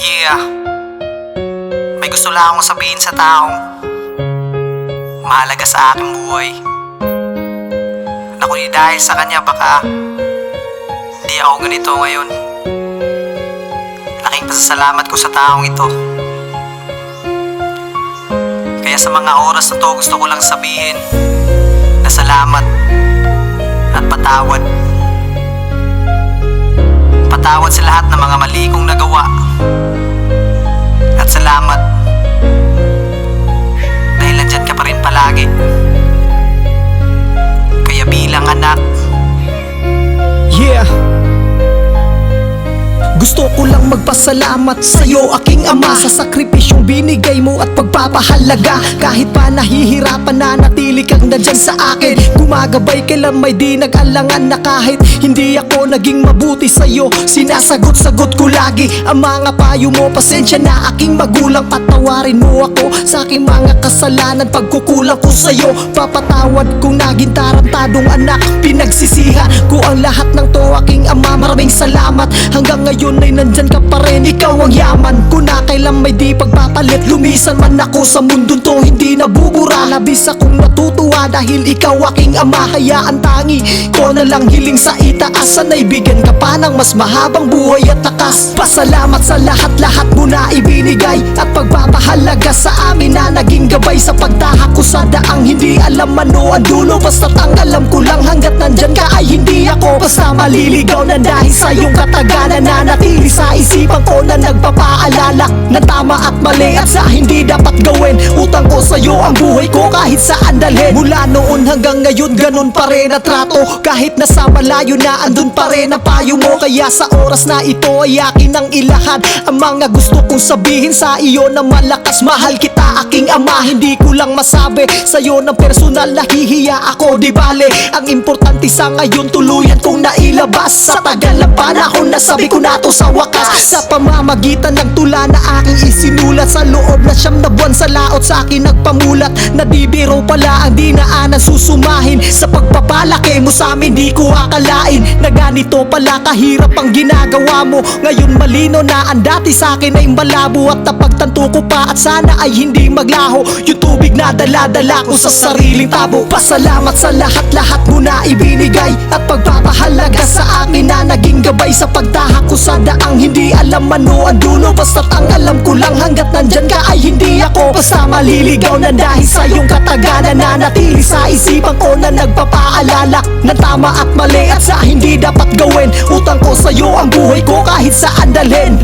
Yeah, may gusto lang akong sabihin sa taong mahalaga sa aking buhay. Na kung di dahil sa kanya baka di ako ganito ngayon. Laking pasasalamat ko sa taong ito. Kaya sa mga oras na to gusto ko lang sabihin na salamat at patawad. Patawad sa lahat ng mga mali kong nagawa. At salamat dahil nandyan ka pa rin palagi. Kaya bilang anak, Yeah, gusto ko lang magpasalamat sa'yo aking ama, sa sakripisyong binigay mo at pagpapahalaga. Kahit pa nahihirapan na natili kang nandyan sa akin, gumagabay kailan may di nag-alangan. Na kahit hindi ako naging mabuti sa'yo, sinasagot-sagot ko lagi ang mga payo mo. Pasensya na aking magulang, patawarin mo ako sa aking mga kasalanan, pagkukulang ko sa'yo. Papatawad kung naging tarantadong anak, pinagsisihan ko ang lahat ng to aking ama. Maraming salamat, hanggang ngayon ay nandyan ka pa rin. Ikaw ang yaman ko na kailan may di pagpapalit. Lumisan man ako sa mundong to, hindi nabubura. Labis akong natutuwa dahil ikaw aking ama. Kaya ang tangi ko na lang hiling sa itaas, sana'y bigyan ka pa ng mas mahabang buhay at takas. Pasalamat sa lahat-lahat mo na ibinigay at pagpapahalaga sa amin na naging gabay sa pagtahak ko sa daang hindi alam ano ang dulo. Basta't ang alam ko lang hanggat nandyan ka ay hindi ako basta maliligaw na dahil sa iyong katagalan na natili sa isipan ko na nagpapaalala na tama at mali at sa hindi dapat gawin. Utang ko sa'yo ang buhay ko kahit saan dalhin. Mula noon hanggang ngayon ganun pa rin at trato, kahit nasa malayo na andun pa rin ang payo mo. Kaya sa oras na ito ay akin ang ilahad ang mga gusto kong sabihin sa iyo na malakas. Mahal kita aking ama, hindi ko lang masabi sa'yo ng personal, nahihiya ako di bale. Ang importante sa ngayon tuluyan kong nailabas sa tagal ng panahon, nasabi ko na to sa wakas. Sa pamamagitan ng tula na aking isinulat sa loob na 9 na buwan sa laot, sa akin nagpamulat na di biro pala ang dinaanan susumahin. Sa pagpapalaki mo sa amin di ko akalain na ganito pala kahirap ang ginagawa mo. Ngayon malino na ang dati sa akin ay malabo at napagtanto ko pa at sana ay hindi maglaho yung tubig na dala-dala ko sa sariling tabo. Pasalamat sa lahat-lahat mo na ibinigay at pagpapahalaga sa akin na naging gabay sa pagtahak ko sa daang hindi alam ano ang dulo. Basta't ang alam ko lang hanggat nandyan ka ay hindi ako basta maliligaw na dahil sa iyong katagalan na natili sa isipan ko na nagpapaalala ng tama at mali at sa hindi dapat gawin. Utang ko sa'yo ang buhay ko kahit saan dalhin.